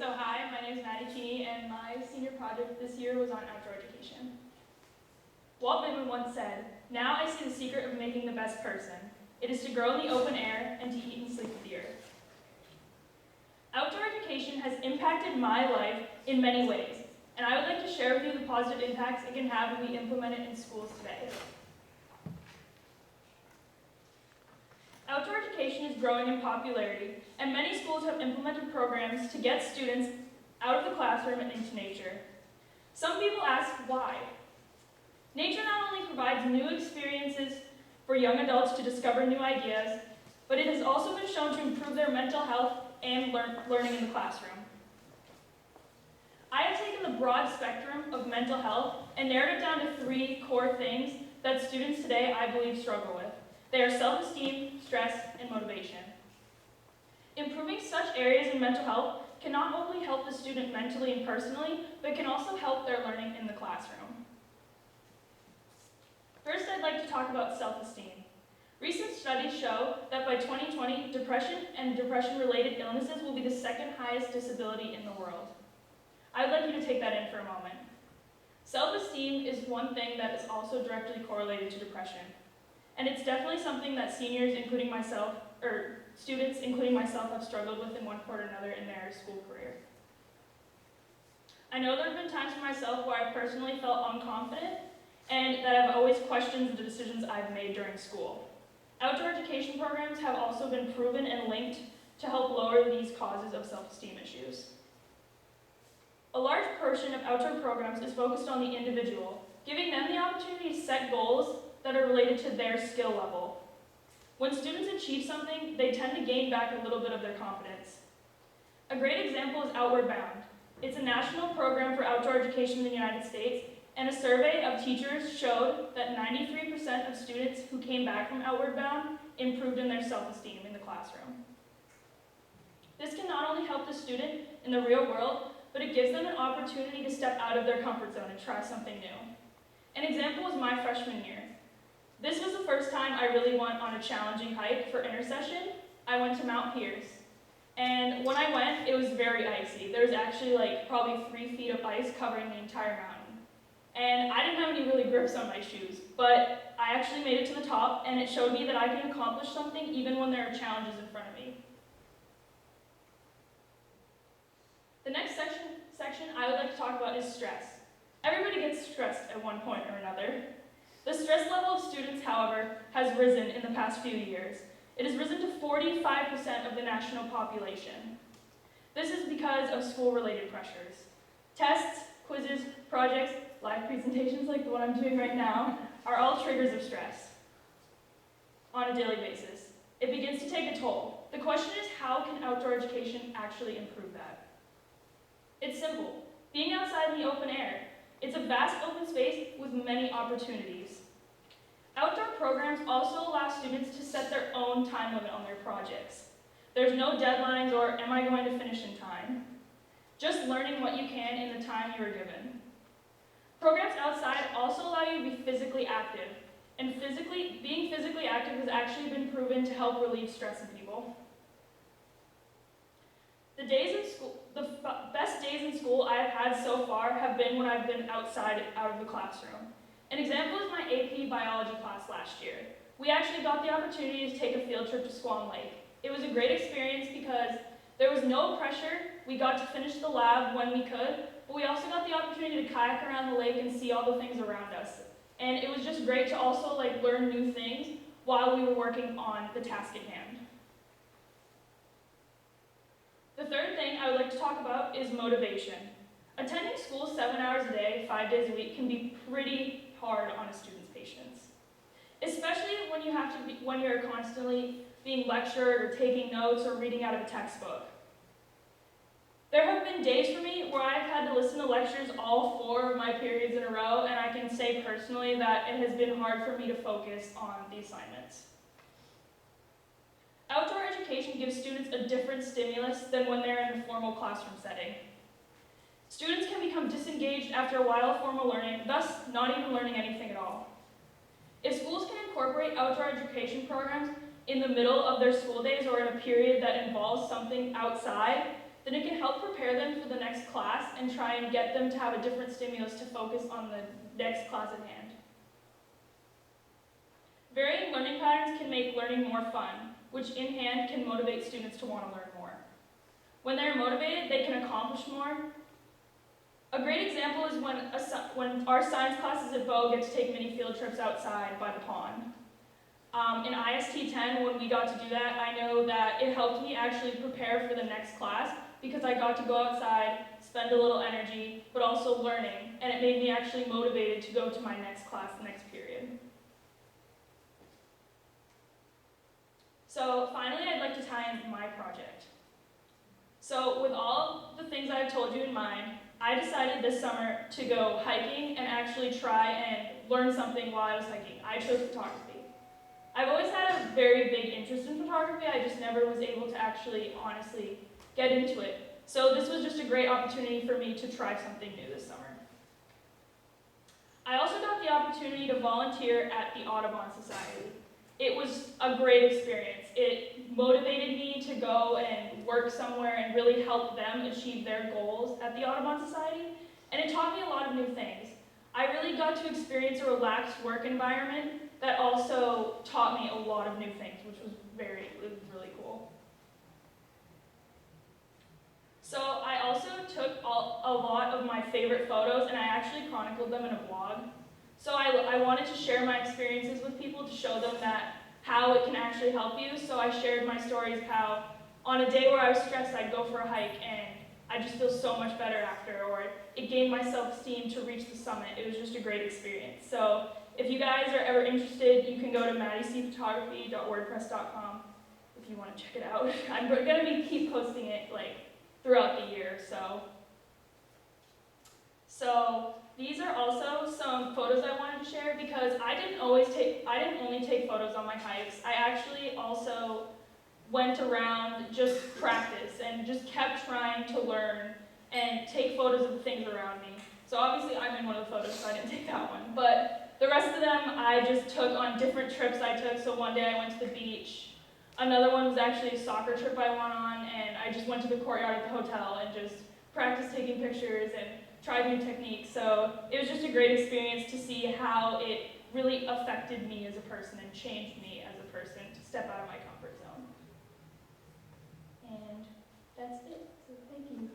So hi, my name is Maddie, and my senior project this year was on outdoor education. Walt Whitman once said, "Now I see the secret of making the best person. It is to grow in the open air and to eat and sleep with the earth." Outdoor education has impacted my life in many ways, and I would like to share with you the positive impacts it can have when we implement it in schools today. Outdoor education is growing in popularity, and many schools have implemented programs to get students out of the classroom and into nature. Some people ask why. Nature not only provides new experiences for young adults to discover new ideas, but it has also been shown to improve their mental health and learning in the classroom. I have taken the broad spectrum of mental health and narrowed it down to 3 core things that students today, I believe, struggle with. They are self-esteem, stress, and motivation. Improving such areas in mental health can not only help the student mentally and personally, but can also help their learning in the classroom. First, I'd like to talk about self-esteem. Recent studies show that by 2020, depression and depression-related illnesses will be the second highest disability in the world. I would like you to take that in for a moment. Self-esteem is one thing that is also directly correlated to depression. And it's definitely something that seniors, including myself, or students, including myself, have struggled with in one point or another in their school career. I know there have been times for myself where I personally felt unconfident and that I've always questioned the decisions I've made during school. Outdoor education programs have also been proven and linked to help lower these causes of self-esteem issues. A large portion of outdoor programs is focused on the individual, giving them the opportunity to set goals that are related to their skill level. When students achieve something, they tend to gain back a little bit of their confidence. A great example is Outward Bound. It's a national program for outdoor education in the United States, and a survey of teachers showed that 93% of students who came back from Outward Bound improved in their self-esteem in the classroom. This can not only help the student in the real world, but it gives them an opportunity to step out of their comfort zone and try something new. An example was my freshman year. This was the first time I really went on a challenging hike for intercession. I went to Mount Pierce. And when I went, it was very icy. There was actually probably 3 feet of ice covering the entire mountain. And I didn't have any really grips on my shoes, but I actually made it to the top, and it showed me that I can accomplish something even when there are challenges in front of me. The next section I would like to talk about is stress. Everybody gets stressed at one point or another. The stress level of students, however, has risen in the past few years. It has risen to 45% of the national population. This is because of school-related pressures. Tests, quizzes, projects, live presentations like the one I'm doing right now are all triggers of stress on a daily basis. It begins to take a toll. The question is, how can outdoor education actually improve that? It's simple. Being outside in the open air. It's a vast open space with many opportunities. Outdoor programs also allow students to set their own time limit on their projects. There's no deadlines or am I going to finish in time? Just learning what you can in the time you are given. Programs outside also allow you to be physically active, and being physically active has actually been proven to help relieve stress in people. The best days in school I have had so far have been when I've been outside, out of the classroom. An example is my AP biology class last year. We actually got the opportunity to take a field trip to Swan Lake. It was a great experience because there was no pressure. We got to finish the lab when we could, but we also got the opportunity to kayak around the lake and see all the things around us. And it was just great to also learn new things while we were working on the task at hand. The third thing I would like to talk about is motivation. Attending school 7 hours a day, 5 days a week can be pretty hard on a student's patience, especially when you're constantly being lectured or taking notes or reading out of a textbook. There have been days for me where I've had to listen to lectures all 4 of my periods in a row, and I can say personally that it has been hard for me to focus on the assignments. Outdoor education gives students a different stimulus than when they're in a formal classroom setting. Students can become disengaged after a while of formal learning, thus not even learning anything at all. If schools can incorporate outdoor education programs in the middle of their school days or in a period that involves something outside, then it can help prepare them for the next class and try and get them to have a different stimulus to focus on the next class at hand. Varying learning patterns can make learning more fun, which in hand can motivate students to want to learn more. When they're motivated, they can accomplish more. A great example is when our science classes at Bow get to take mini field trips outside by the pond. In IST 10, when we got to do that, I know that it helped me actually prepare for the next class because I got to go outside, spend a little energy, but also learning, and it made me actually motivated to go to my next class the next period. So finally, I'd like to tie in my project. So with all the things I've told you in mind, I decided this summer to go hiking and actually try and learn something while I was hiking. I chose photography. I've always had a very big interest in photography, I just never was able to actually honestly get into it. So this was just a great opportunity for me to try something new this summer. I also got the opportunity to volunteer at the Audubon Society. It was a great experience. It motivated me to go and work somewhere and really help them achieve their goals at the Audubon Society, and it taught me a lot of new things. I really got to experience a relaxed work environment that also taught me a lot of new things, which was really cool. So I also took a lot of my favorite photos and I actually chronicled them in a blog. So I wanted to share my experiences with people to show them that how it can actually help you. So I shared my stories how on a day where I was stressed, I'd go for a hike and I just feel so much better after, or it gained my self-esteem to reach the summit. It was just a great experience. So if you guys are ever interested, you can go to maddiecphotography.wordpress.com if you want to check it out. I'm going to keep posting it throughout the year. So these are also some photos I wanted to share because I didn't only take photos on my hikes. I actually also went around just practice and just kept trying to learn and take photos of the things around me. So obviously I'm in one of the photos, so I didn't take that one. But the rest of them I just took on different trips I took. So one day I went to the beach. Another one was actually a soccer trip I went on, and I just went to the courtyard at the hotel and just practiced taking pictures and tried new techniques. So it was just a great experience to see how it really affected me as a person and changed me as a person to step out of my comfort zone. And that's it, so thank you.